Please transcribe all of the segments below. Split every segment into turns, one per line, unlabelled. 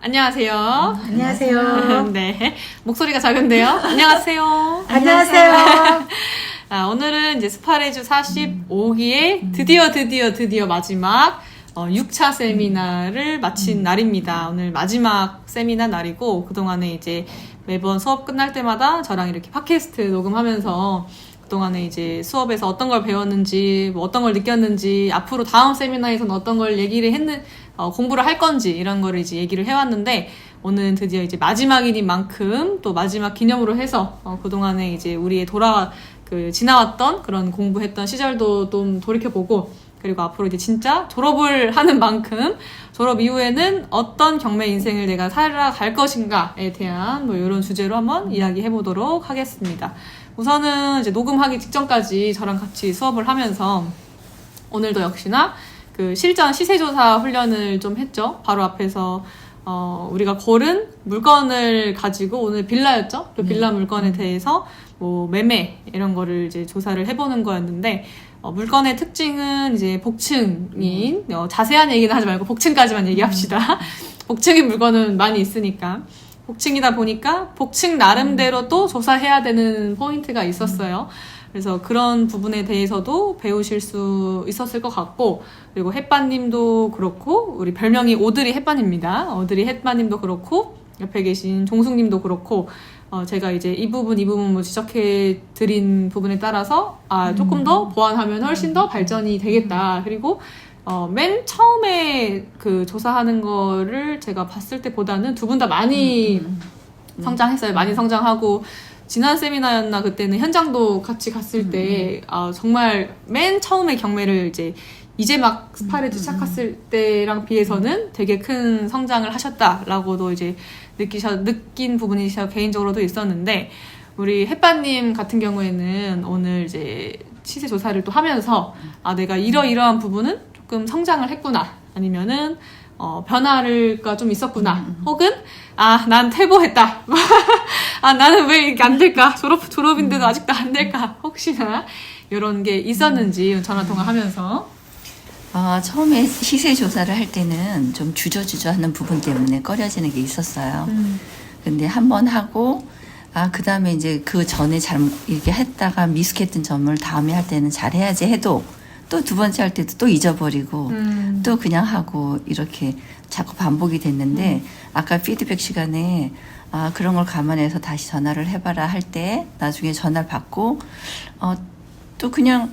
안녕하세요.
안녕하세요.
네. 목소리가 작은데요. 안녕하세요.
안녕하세요.
오늘은 이제 스파레주 45기의 드디어 마지막 6차 세미나를 마친 날입니다. 오늘 마지막 세미나 날이고, 그동안에 이제 매번 수업 끝날 때마다 저랑 이렇게 팟캐스트 녹음하면서 그동안에 이제 수업에서 어떤 걸 배웠는지, 뭐 어떤 걸 느꼈는지, 앞으로 다음 세미나에서는 어떤 걸 공부를 할 건지, 이런 거를 이제 얘기를 해왔는데, 오늘은 드디어 이제 마지막인 만큼 또 마지막 기념으로 해서, 그동안에 이제 우리의 지나왔던 그런 공부했던 시절도 좀 돌이켜보고, 그리고 앞으로 이제 진짜 졸업을 하는 만큼 졸업 이후에는 어떤 경매 인생을 내가 살아갈 것인가에 대한 뭐 이런 주제로 한번 이야기해 보도록 하겠습니다. 우선은 이제 녹음하기 직전까지 저랑 같이 수업을 하면서 오늘도 역시나 그 실전 시세조사 훈련을 좀 했죠. 바로 앞에서 우리가 고른 물건을 가지고, 오늘 빌라였죠? 그 빌라 물건에 대해서 뭐 매매 이런 거를 이제 조사를 해보는 거였는데, 물건의 특징은 이제 복층인, 자세한 얘기는 하지 말고 복층까지만 얘기합시다. 복층인 물건은 많이 있으니까. 복층이다 보니까 복층 나름대로 또 조사해야 되는 포인트가 있었어요. 그래서 그런 부분에 대해서도 배우실 수 있었을 것 같고, 그리고 햇반님도 그렇고, 우리 별명이 오드리 햇반입니다. 오드리 햇반님도 그렇고, 옆에 계신 종숙님도 그렇고, 제가 이제 이 부분 뭐 지적해 드린 부분에 따라서, 조금 더 보완하면 훨씬 더 발전이 되겠다. 그리고, 맨 처음에 그 조사하는 거를 제가 봤을 때보다는 두 분 다 많이 성장했어요. 많이 성장하고, 지난 세미나였나 그때는 현장도 같이 갔을 때, 정말 맨 처음에 경매를 이제 막 스파레주 시작했을 때랑 비해서는 되게 큰 성장을 하셨다라고도 이제 느낀 부분이 제가 개인적으로도 있었는데, 우리 햇반님 같은 경우에는 오늘 이제 시세 조사를 또 하면서, 내가 이러이러한 부분은 조금 성장을 했구나, 아니면은 변화가 좀 있었구나, 혹은 난 퇴보했다. 나는 왜 이게 안 될까? 졸업인데도 아직도 안 될까? 혹시나 이런 게 있었는지 전화 통화하면서.
처음에 시세 조사를 할 때는 좀 주저주저 하는 부분 때문에 꺼려지는 게 있었어요. 근데 한 번 하고, 그 다음에 이제 그 전에 이렇게 했다가 미숙했던 점을 다음에 할 때는 잘해야지 해도, 또 두 번째 할 때도 또 잊어버리고, 또 그냥 하고, 이렇게 자꾸 반복이 됐는데, 아까 피드백 시간에, 그런 걸 감안해서 다시 전화를 해봐라 할 때, 나중에 전화를 받고, 또 그냥,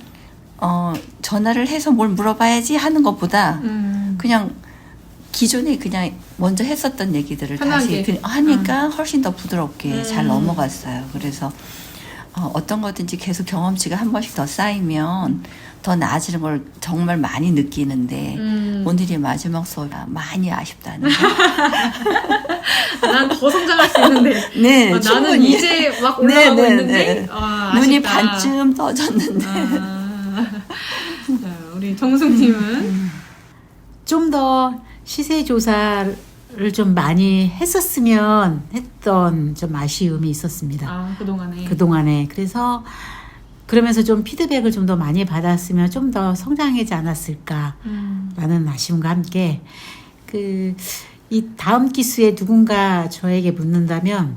전화를 해서 뭘 물어봐야지 하는 것보다, 그냥 기존에 그냥 먼저 했었던 얘기들을
편하게.
다시 하니까 훨씬 더 부드럽게 잘 넘어갔어요. 그래서, 어떤 거든지 계속 경험치가 한 번씩 더 쌓이면 더 나아지는 걸 정말 많이 느끼는데, 오늘이 마지막 수업이라 많이 아쉽다는 거.
난 더 성장할 수 있는데.
네,
나는
충분히.
이제 막 올라가고
네,
있는데.
눈이
아쉽다.
반쯤 떠졌는데.
자, 우리 정숙님은?
좀 더 시세 조사를 좀 많이 했었으면 했던 좀 아쉬움이 있었습니다. 그동안에. 그래서 그러면서 좀 피드백을 좀 더 많이 받았으면 좀 더 성장하지 않았을까라는 아쉬움과 함께, 이 다음 기수에 누군가 저에게 묻는다면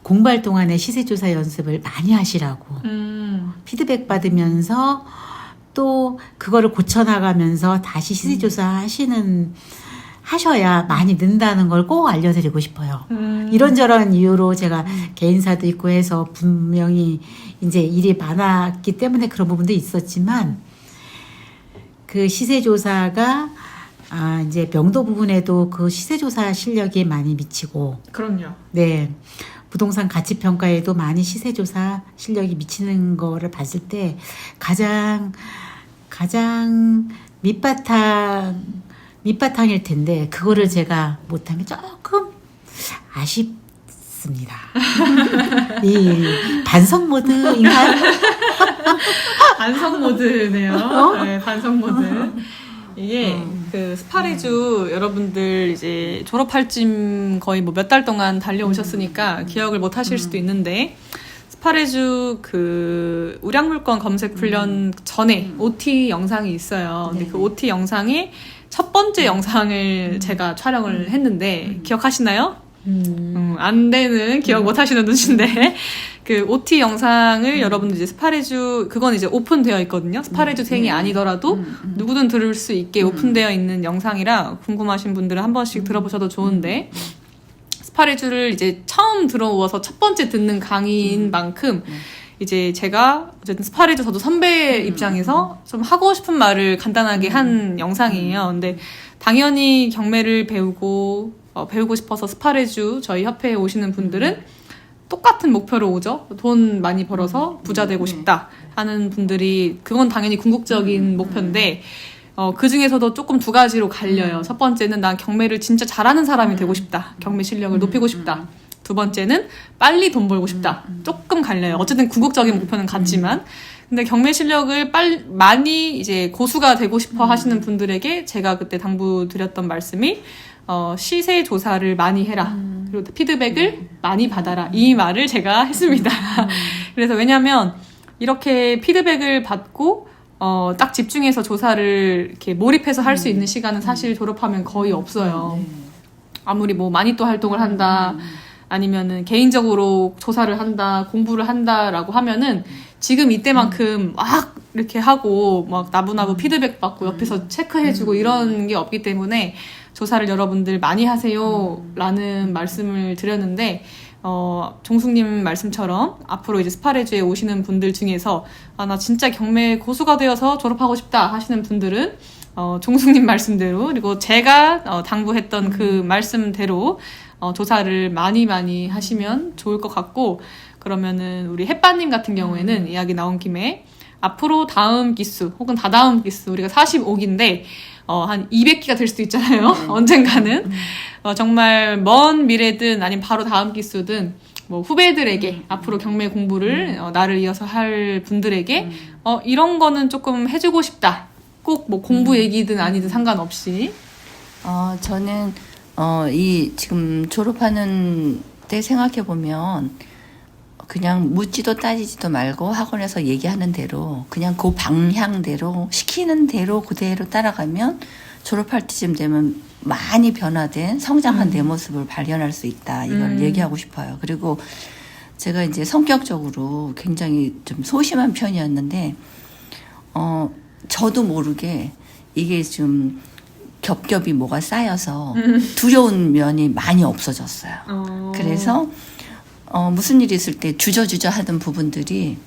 공부할 동안에 시세조사 연습을 많이 하시라고 피드백 받으면서 또 그거를 고쳐나가면서 다시 시세조사 하셔야 많이 는다는 걸 꼭 알려드리고 싶어요. 이런저런 이유로 제가 개인사도 있고 해서 분명히 이제 일이 많았기 때문에 그런 부분도 있었지만, 그 시세조사가 이제 명도 부분에도 그 시세조사 실력이 많이 미치고,
그럼요.
네, 부동산 가치 평가에도 많이 시세조사 실력이 미치는 거를 봤을 때 가장 밑바탕일 텐데, 그거를 제가 못하면 조금 아쉽습니다. 이 반성 모드인가요?
반성 모드네요. 네, 반성 모드. 이게 그 스파레주 여러분들 이제 졸업할 쯤 거의 뭐 몇 달 동안 달려오셨으니까 기억을 못 하실 수도 있는데, 스파레주 그 우량물건 검색 훈련 전에 OT 영상이 있어요. 근데 그 OT 영상에 첫 번째 영상을 제가 촬영을 했는데 기억하시나요? 안 되는 기억 못 하시는 눈치인데 그 OT 영상을 여러분들 이제 스파레주 그건 이제 오픈되어 있거든요. 스파레주생이 아니더라도 누구든 들을 수 있게 오픈되어 있는 영상이라 궁금하신 분들은 한 번씩 들어보셔도 좋은데 스파레주를 이제 처음 들어와서 첫 번째 듣는 강의인 만큼 이제 제가 어쨌든 스파레주 저도 선배 입장에서 좀 하고 싶은 말을 간단하게 한 영상이에요. 근데 당연히 경매를 배우고 싶어서 스파레주 저희 협회에 오시는 분들은 똑같은 목표로 오죠. 돈 많이 벌어서 부자 되고 싶다 하는 분들이 그건 당연히 궁극적인 목표인데 그 중에서도 조금 두 가지로 갈려요. 첫 번째는 난 경매를 진짜 잘하는 사람이 되고 싶다. 경매 실력을 높이고 싶다. 두 번째는 빨리 돈 벌고 싶다. 조금 갈려요. 어쨌든 궁극적인 목표는 같지만 근데 경매 실력을 많이 이제 고수가 되고 싶어 하시는 분들에게 제가 그때 당부드렸던 말씀이 시세 조사를 많이 해라. 그리고 피드백을 많이 받아라. 이 말을 제가 했습니다. 그래서 왜냐면 이렇게 피드백을 받고 딱 집중해서 조사를 이렇게 몰입해서 할 수 있는 시간은 사실 졸업하면 거의 없어요. 아무리 뭐 마니또 활동을 한다. 아니면은 개인적으로 조사를 한다, 공부를 한다라고 하면은 지금 이때만큼 막 이렇게 하고 막 나부나부 피드백 받고 옆에서 체크해주고 이런 게 없기 때문에 조사를 여러분들 많이 하세요 라는 말씀을 드렸는데 종숙님 말씀처럼 앞으로 이제 스파레주에 오시는 분들 중에서 나 진짜 경매 고수가 되어서 졸업하고 싶다 하시는 분들은 종숙님 말씀대로 그리고 제가 당부했던 그 말씀대로 조사를 많이 하시면 좋을 것 같고 그러면은 우리 햇바님 같은 경우에는 이야기 나온 김에 앞으로 다음 기수 혹은 다다음 기수 우리가 45기인데 한 200기가 될 수도 있잖아요. 언젠가는 정말 먼 미래든 아니면 바로 다음 기수든 뭐 후배들에게 앞으로 경매 공부를 나를 이어서 할 분들에게 이런 거는 조금 해주고 싶다. 꼭 뭐 공부 얘기든 아니든 상관없이
저는 이 지금 졸업하는 때 생각해 보면 그냥 묻지도 따지지도 말고 학원에서 얘기하는 대로 그냥 그 방향대로 시키는 대로 그대로 따라가면 졸업할 때쯤 되면 많이 변화된 성장한 내 모습을 발견할 수 있다. 이걸 얘기하고 싶어요. 그리고 제가 이제 성격적으로 굉장히 좀 소심한 편이었는데 저도 모르게 이게 좀 겹겹이 뭐가 쌓여서 두려운 면이 많이 없어졌어요. 그래서 무슨 일이 있을 때 주저주저 하던 부분들이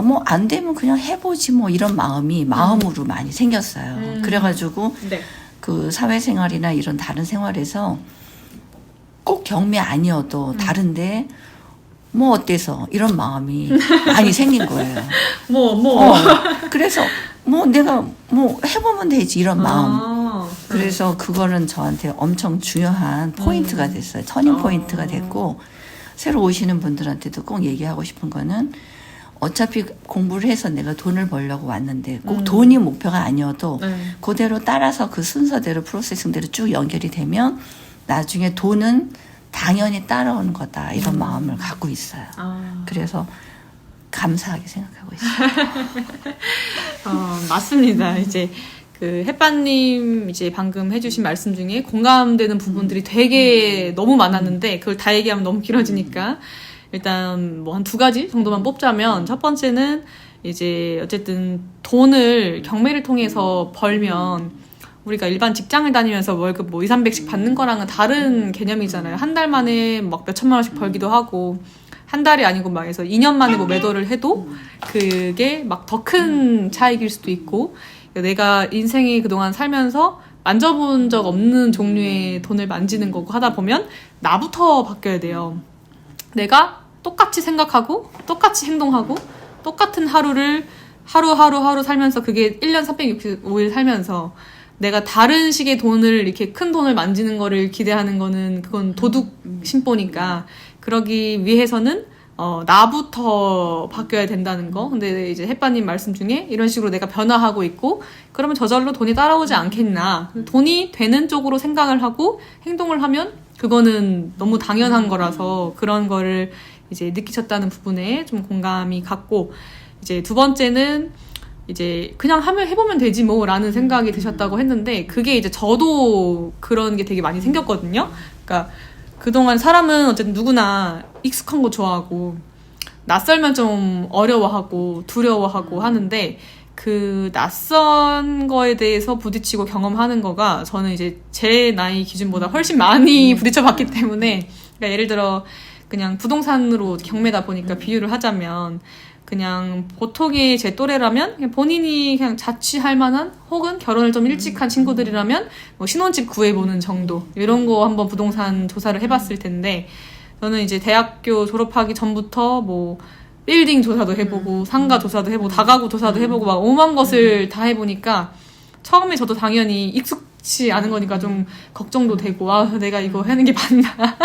뭐 안 되면 그냥 해보지 뭐 이런 마음으로 많이 생겼어요. 그래가지고
네.
그 사회생활이나 이런 다른 생활에서 꼭 경매 아니어도 다른데 뭐 어때서 이런 마음이 많이 생긴 거예요. 그래서 뭐 내가 뭐 해보면 되지 이런 마음. 그래서 그거는 저한테 엄청 중요한 포인트가 됐어요. 터닝 포인트가 됐고 새로 오시는 분들한테도 꼭 얘기하고 싶은 거는 어차피 공부를 해서 내가 돈을 벌려고 왔는데 꼭 돈이 목표가 아니어도 그대로 따라서 그 순서대로 프로세싱대로 쭉 연결이 되면 나중에 돈은 당연히 따라오는 거다 이런 마음을 갖고 있어요. 그래서 감사하게 생각하고 있어요.
맞습니다. 이제 그 햇반님 이제 방금 해주신 말씀 중에 공감되는 부분들이 되게 너무 많았는데 그걸 다 얘기하면 너무 길어지니까 일단 뭐 한 두 가지 정도만 뽑자면 첫 번째는 이제 어쨌든 돈을 경매를 통해서 벌면 우리가 일반 직장을 다니면서 월급 뭐 200~300씩 받는 거랑은 다른 개념이잖아요. 한 달 만에 막 몇천만 원씩 벌기도 하고 한 달이 아니고 막 해서 2년 만에 뭐 매도를 해도 그게 막 더 큰 차익일 수도 있고 내가 인생이 그동안 살면서 만져본 적 없는 종류의 돈을 만지는 거고 하다 보면 나부터 바뀌어야 돼요. 내가 똑같이 생각하고 똑같이 행동하고 똑같은 하루를 하루 살면서 그게 1년 365일 살면서 내가 다른 식의 돈을 이렇게 큰 돈을 만지는 거를 기대하는 거는 그건 도둑 심보니까 그러기 위해서는 나부터 바뀌어야 된다는 거. 근데 이제 햇바님 말씀 중에 이런 식으로 내가 변화하고 있고 그러면 저절로 돈이 따라오지 않겠나. 돈이 되는 쪽으로 생각을 하고 행동을 하면 그거는 너무 당연한 거라서 그런 거를 이제 느끼셨다는 부분에 좀 공감이 갔고 이제 두 번째는 이제 그냥 해보면 되지 뭐라는 생각이 드셨다고 했는데 그게 이제 저도 그런 게 되게 많이 생겼거든요. 그러니까 그동안 사람은 어쨌든 누구나 익숙한 거 좋아하고 낯설면 좀 어려워하고 두려워하고 하는데 그 낯선 거에 대해서 부딪히고 경험하는 거가 저는 이제 제 나이 기준보다 훨씬 많이 부딪혀봤기 때문에 그러니까 예를 들어 그냥 부동산으로 경매다 보니까 비유를 하자면 그냥 보통의 제 또래라면 그냥 본인이 그냥 자취할 만한 혹은 결혼을 좀 일찍 한 친구들이라면 뭐 신혼집 구해보는 정도 이런 거 한번 부동산 조사를 해봤을 텐데 저는 이제 대학교 졸업하기 전부터 뭐 빌딩 조사도 해보고 상가 조사도 해보고 다가구 조사도 해보고 막 오만 것을 다 해보니까 처음에 저도 당연히 익숙치 않은 거니까 좀 걱정도 되고 아 내가 이거 하는 게 맞나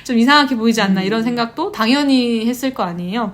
좀 이상하게 보이지 않나 이런 생각도 당연히 했을 거 아니에요.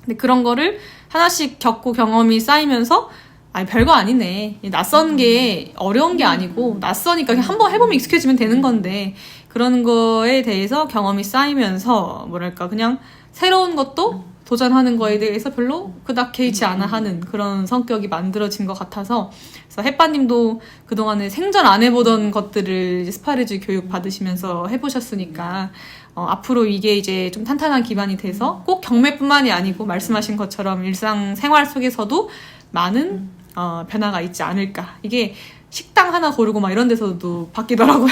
근데 그런 거를 하나씩 겪고 경험이 쌓이면서 아니 별거 아니네. 낯선 게 어려운 게 아니고 낯서니까 그냥 한번 해보면 익숙해지면 되는 건데 그런 거에 대해서 경험이 쌓이면서 뭐랄까 그냥 새로운 것도 도전하는 거에 대해서 별로 그닥 개의치 않아 하는 그런 성격이 만들어진 것 같아서 그래서 햇빠님도 그동안에 생전 안 해보던 것들을 이제 스파레주 교육 받으시면서 해보셨으니까 앞으로 이게 이제 좀 탄탄한 기반이 돼서 꼭 경매뿐만이 아니고 말씀하신 것처럼 일상생활 속에서도 많은 변화가 있지 않을까. 이게 식당 하나 고르고 막 이런 데서도 바뀌더라고요.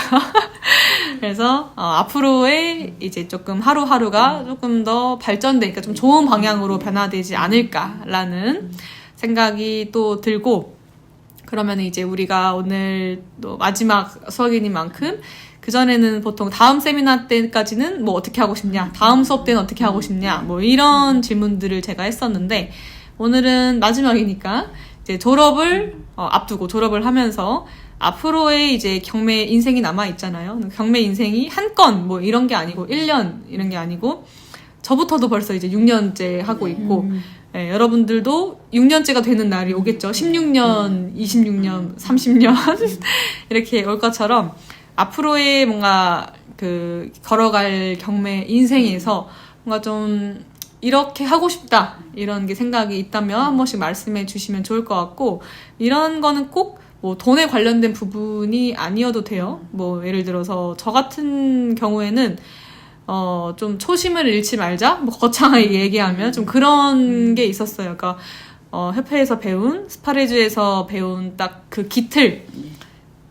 그래서 앞으로의 이제 조금 하루하루가 조금 더 발전되니까 좀 좋은 방향으로 변화되지 않을까라는 생각이 또 들고 그러면 이제 우리가 오늘 또 마지막 수학이니만큼 그전에는 보통 다음 세미나 때까지는 뭐 어떻게 하고 싶냐, 다음 수업 때는 어떻게 하고 싶냐, 뭐 이런 질문들을 제가 했었는데 오늘은 마지막이니까 이제 졸업을 앞두고 졸업을 하면서 앞으로의 이제 경매 인생이 남아 있잖아요. 경매 인생이 한 건 뭐 이런 게 아니고 1년 이런 게 아니고 저부터도 벌써 이제 6년째 하고 있고 예, 여러분들도 6년째가 되는 날이 오겠죠. 16년, 26년, 30년 이렇게 올 것처럼 앞으로의 뭔가 그 걸어갈 경매 인생에서 뭔가 좀 이렇게 하고 싶다 이런 게 생각이 있다면 한 번씩 말씀해 주시면 좋을 것 같고 이런 거는 꼭 뭐 돈에 관련된 부분이 아니어도 돼요. 뭐 예를 들어서 저 같은 경우에는 좀 초심을 잃지 말자 뭐 거창하게 얘기하면 좀 그런 게 있었어요. 그러니까 협회에서 배운 스파레주에서 배운 딱 그 기틀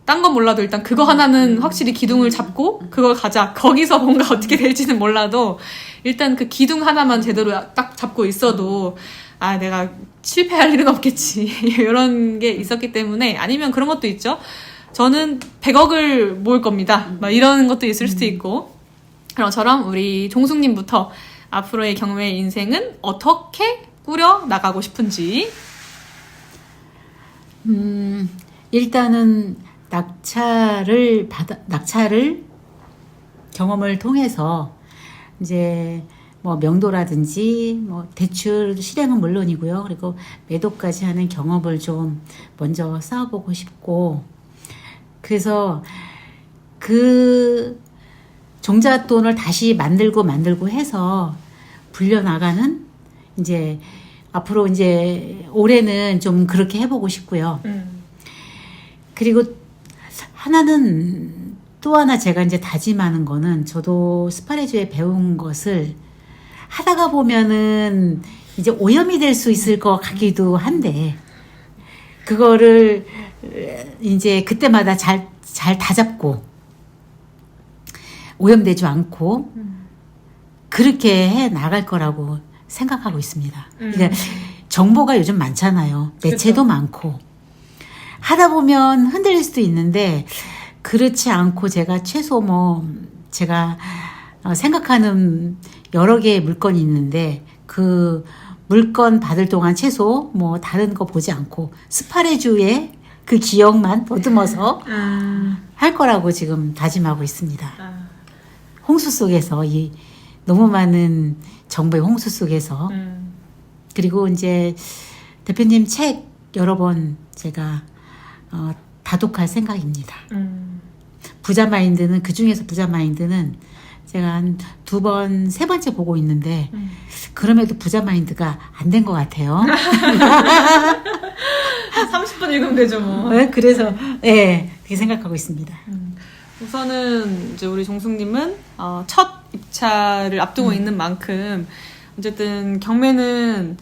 딴 건 몰라도 일단 그거 하나는 확실히 기둥을 잡고 그걸 가자. 거기서 뭔가 어떻게 될지는 몰라도 일단 그 기둥 하나만 제대로 딱 잡고 있어도 아 내가 실패할 일은 없겠지. 이런 게 있었기 때문에 아니면 그런 것도 있죠. 저는 100억을 모을 겁니다. 막 이런 것도 있을 수도 있고 그럼 저랑 우리 종숙님부터 앞으로의 경매 인생은 어떻게 꾸려 나가고 싶은지
일단은 낙찰을 경험을 통해서 이제 뭐 명도라든지 뭐 대출 실행은 물론이고요. 그리고 매도까지 하는 경험을 좀 먼저 쌓아보고 싶고 그래서 그 종잣돈을 다시 만들고 해서 불려나가는 이제 앞으로 이제 올해는 좀 그렇게 해보고 싶고요. 그리고 또 하나 제가 이제 다짐하는 거는 저도 스파레주에 배운 것을 하다가 보면은 이제 오염이 될 수 있을 것 같기도 한데 그거를 이제 그때마다 잘 다잡고 오염되지 않고 그렇게 해 나갈 거라고 생각하고 있습니다. 그러니까 정보가 요즘 많잖아요. 매체도 많고 하다 보면 흔들릴 수도 있는데 그렇지 않고 제가 최소 제가 생각하는 여러 개의 물건이 있는데 그 물건 받을 동안 최소 다른 거 보지 않고 스파레주의 그 기억만 보듬어서 할 거라고 지금 다짐하고 있습니다. 홍수 속에서 너무 많은 정보의 홍수 속에서 그리고 이제 대표님 책 여러 번 제가 다독할 생각입니다. 부자 마인드는 그중에서 부자 마인드는 제가 한 2번, 3번째 보고 있는데 그럼에도 부자 마인드가 안 된 것 같아요.
30분 읽으면 되죠, 뭐.
네, 그래서 예, 그렇게 생각하고 있습니다.
우선은 이제 우리 종숙님은 첫 입찰을 앞두고 있는 만큼 어쨌든 경매는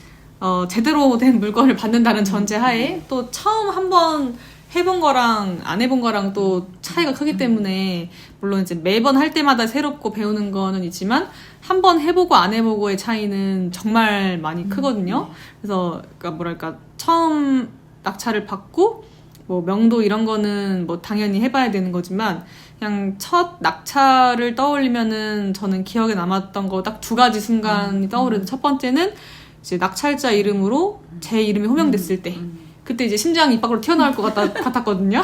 제대로 된 물건을 받는다는 전제하에 또 처음 한번 해본 거랑 안 해본 거랑 또 차이가 크기 때문에 물론 이제 매번 할 때마다 새롭고 배우는 거는 있지만 한 번 해보고 안 해보고의 차이는 정말 많이 크거든요. 그래서 그러니까 뭐랄까 처음 낙찰을 받고 뭐 명도 이런 거는 뭐 당연히 해봐야 되는 거지만 그냥 첫 낙찰을 떠올리면은 저는 기억에 남았던 거 딱 2가지 순간이 떠오르는데 첫 번째는 이제 낙찰자 이름으로 제 이름이 호명됐을 때 그때 이제 심장이 입 밖으로 튀어나올 것 같았거든요.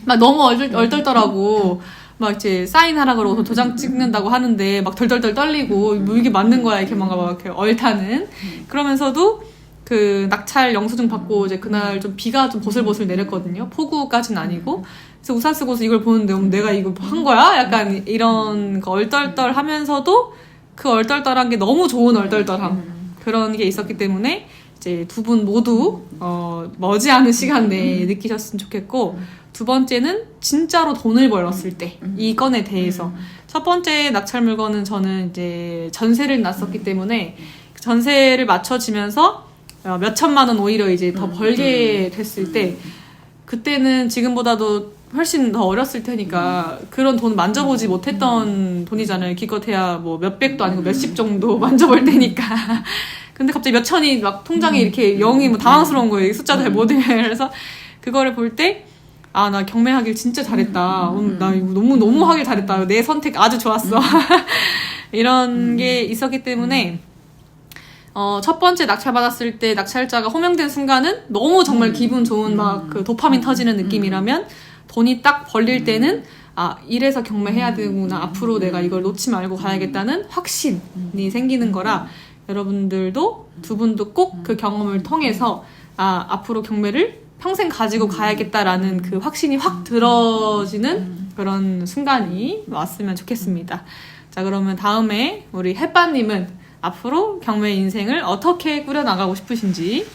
막 너무 얼떨떨하고 막 이제 사인하라 그러고 도장 찍는다고 하는데 막 덜덜덜 떨리고 뭐 이게 맞는 거야 이렇게 뭔가 막 이렇게 얼타는 그러면서도 그 낙찰 영수증 받고 이제 그날 좀 비가 좀 보슬보슬 내렸거든요. 폭우까지는 아니고. 그래서 우산 쓰고서 이걸 보는데 내가 이거 한 거야? 약간 이런 그 얼떨떨 하면서도 그 얼떨떨한 게 너무 좋은 얼떨떨함. 그런 게 있었기 때문에 이제 2분 모두 머지않은 시간 내에 느끼셨으면 좋겠고 2번째는 진짜로 돈을 벌었을 때 이 건에 대해서 첫 번째 낙찰 물건은 저는 이제 전세를 났었기 때문에 전세를 맞춰지면서 몇 천만 원 오히려 이제 더 벌게 됐을 때 그때는 지금보다도 훨씬 더 어렸을 테니까 그런 돈 만져보지 못했던 돈이잖아요. 기껏해야 뭐 몇백도 아니고 몇십 정도 만져볼 때니까. 근데 갑자기 몇 천이 막 통장에 이렇게 0이 뭐 당황스러운 거예요. 숫자 잘 못 외워요. 그래서 그거를 볼 때 아, 나 경매하길 진짜 잘했다. 나 이거 너무 하길 잘했다. 내 선택 아주 좋았어. 이런 게 있었기 때문에 첫 번째 낙찰 받았을 때 낙찰자가 호명된 순간은 너무 정말 기분 좋은 막 그 도파민 터지는 느낌이라면 돈이 딱 벌릴 때는 아, 이래서 경매해야 되구나. 앞으로 내가 이걸 놓지 말고 가야겠다는 확신이 생기는 거라 여러분들도 2분도 꼭 그 경험을 통해서 아, 앞으로 경매를 평생 가지고 가야겠다라는 그 확신이 확 들어지는 그런 순간이 왔으면 좋겠습니다. 자, 그러면 다음에 우리 햇반님은 앞으로 경매 인생을 어떻게 꾸려나가고 싶으신지?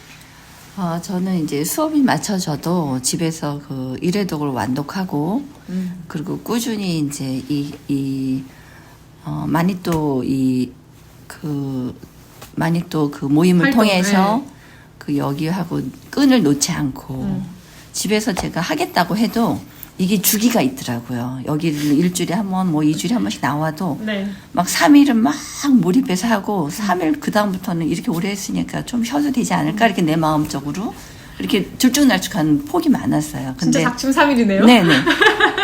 저는 이제 수업이 맞춰져도 집에서 그 일회독을 완독하고, 그리고 꾸준히 이제 마니또 그 모임을
활동,
통해서
네.
그 여기하고 끈을 놓지 않고, 집에서 제가 하겠다고 해도 이게 주기가 있더라고요. 여기를 일주일에 한 번, 뭐 2주일에 한 번씩 나와도
네.
막 3일은 막 몰입해서 하고 3일 그다음부터는 이렇게 오래 했으니까 좀 쉬어도 되지 않을까 이렇게 내 마음적으로 이렇게 들쭉날쭉한 폭이 많았어요. 근데
진짜 작심삼일이네요.
네네.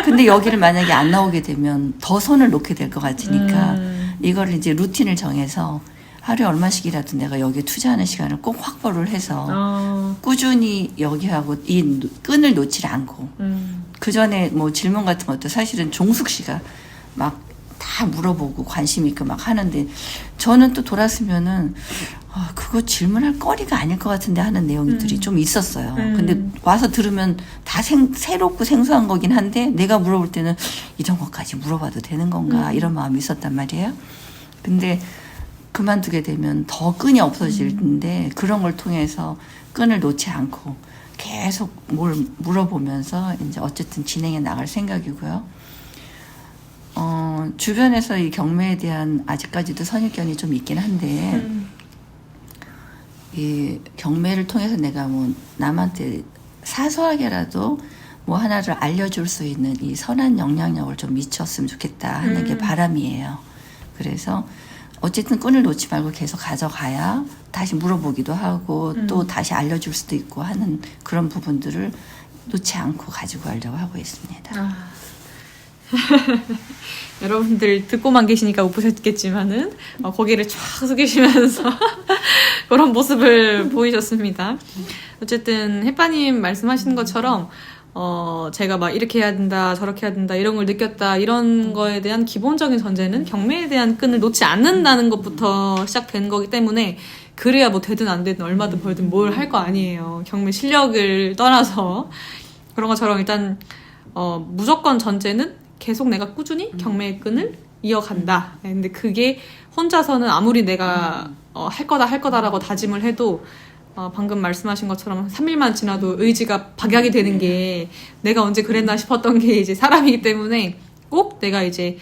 근데 여기를 만약에 안 나오게 되면 더 손을 놓게 될 것 같으니까 이거를 이제 루틴을 정해서 하루에 얼마씩이라도 내가 여기에 투자하는 시간을 꼭 확보를 해서 꾸준히 여기하고 이 끈을 놓지 않고 그 전에 뭐 질문 같은 것도 사실은 종숙 씨가 막 다 물어보고 관심 있고 막 하는데 저는 또 돌았으면은 그거 질문할 거리가 아닐 것 같은데 하는 내용들이 좀 있었어요. 근데 와서 들으면 다 새롭고 생소한 거긴 한데 내가 물어볼 때는 이런 것까지 물어봐도 되는 건가 이런 마음이 있었단 말이에요. 근데 그만두게 되면 더 끈이 없어지는데 그런 걸 통해서 끈을 놓지 않고 계속 뭘 물어보면서 이제 어쨌든 진행해 나갈 생각이고요. 주변에서 이 경매에 대한 아직까지도 선입견이 좀 있긴 한데 이 경매를 통해서 내가 뭐 남한테 사소하게라도 뭐 하나를 알려줄 수 있는 이 선한 영향력을 좀 미쳤으면 좋겠다 하는 게 바람이에요. 그래서 어쨌든 끈을 놓지 말고 계속 가져가야 다시 물어보기도 하고 또 다시 알려줄 수도 있고 하는 그런 부분들을 놓지 않고 가지고 가려고 하고 있습니다.
여러분들 듣고만 계시니까 못 보셨겠지만은 고개를 쫙 숙이시면서 그런 모습을 보이셨습니다. 어쨌든 햇바님 말씀하신 것처럼 제가 막 이렇게 해야 된다 저렇게 해야 된다 이런 걸 느꼈다 이런 거에 대한 기본적인 전제는 경매에 대한 끈을 놓지 않는다는 것부터 시작된 거기 때문에 그래야 뭐 되든 안 되든 얼마든 벌든 뭘 할 거 아니에요. 경매 실력을 떠나서 그런 것처럼 일단 무조건 전제는 계속 내가 꾸준히 경매의 끈을 이어간다. 근데 그게 혼자서는 아무리 내가 할 거다라고 다짐을 해도 방금 말씀하신 것처럼 3일만 지나도 의지가 박약이 되는 게 내가 언제 그랬나 싶었던 게 이제 사람이기 때문에 꼭 내가 이제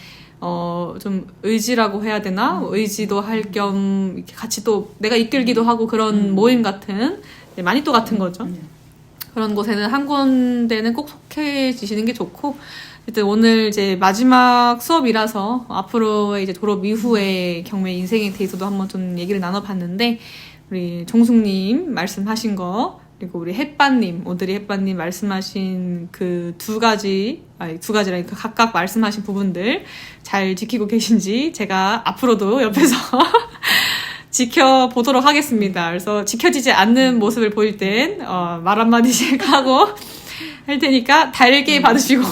좀 의지라고 해야 되나? 의지도 할 겸 이렇게 같이 또 내가 이끌기도 하고 그런 모임 같은 마니또 같은 거죠. 그런 곳에는 한 군데는 꼭 속해지시는 게 좋고 일단 오늘 이제 마지막 수업이라서 앞으로의 이제 졸업 이후의 경매 인생에 대해서도 한번 좀 얘기를 나눠봤는데 우리 종숙님 말씀하신 거 그리고 우리 햇반님 오드리 햇반님 말씀하신 그 두 가지라니까 각각 말씀하신 부분들 잘 지키고 계신지 제가 앞으로도 옆에서 지켜보도록 하겠습니다. 그래서 지켜지지 않는 모습을 보일 땐 말 한마디씩 하고 할 테니까 달게 받으시고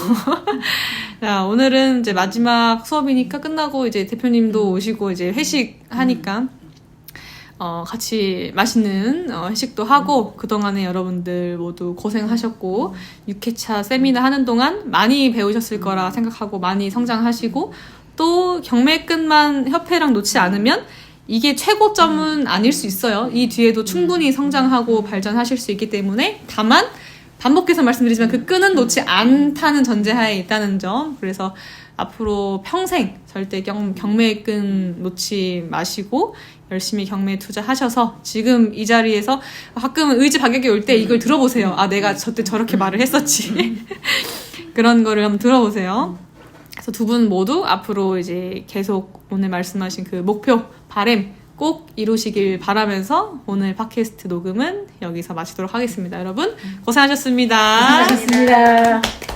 자, 오늘은 이제 마지막 수업이니까 끝나고 이제 대표님도 오시고 이제 회식하니까 같이 맛있는 회식도 하고 그동안에 여러분들 모두 고생하셨고 6회차 세미나 하는 동안 많이 배우셨을 거라 생각하고 많이 성장하시고 또 경매끝만 협회랑 놓지 않으면 이게 최고점은 아닐 수 있어요. 이 뒤에도 충분히 성장하고 발전하실 수 있기 때문에 다만 반복해서 말씀드리지만 그 끈은 놓지 않다는 전제하에 있다는 점. 그래서 앞으로 평생 절대 경매의 끈 놓지 마시고 열심히 경매에 투자하셔서 지금 이 자리에서 가끔은 의지 박약이 올 때 이걸 들어보세요. 아, 내가 저때 저렇게 말을 했었지. 그런 거를 한번 들어보세요. 그래서 두 분 모두 앞으로 이제 계속 오늘 말씀하신 그 목표, 바람 꼭 이루시길 바라면서 오늘 팟캐스트 녹음은 여기서 마치도록 하겠습니다. 여러분 고생하셨습니다.
고생하셨습니다.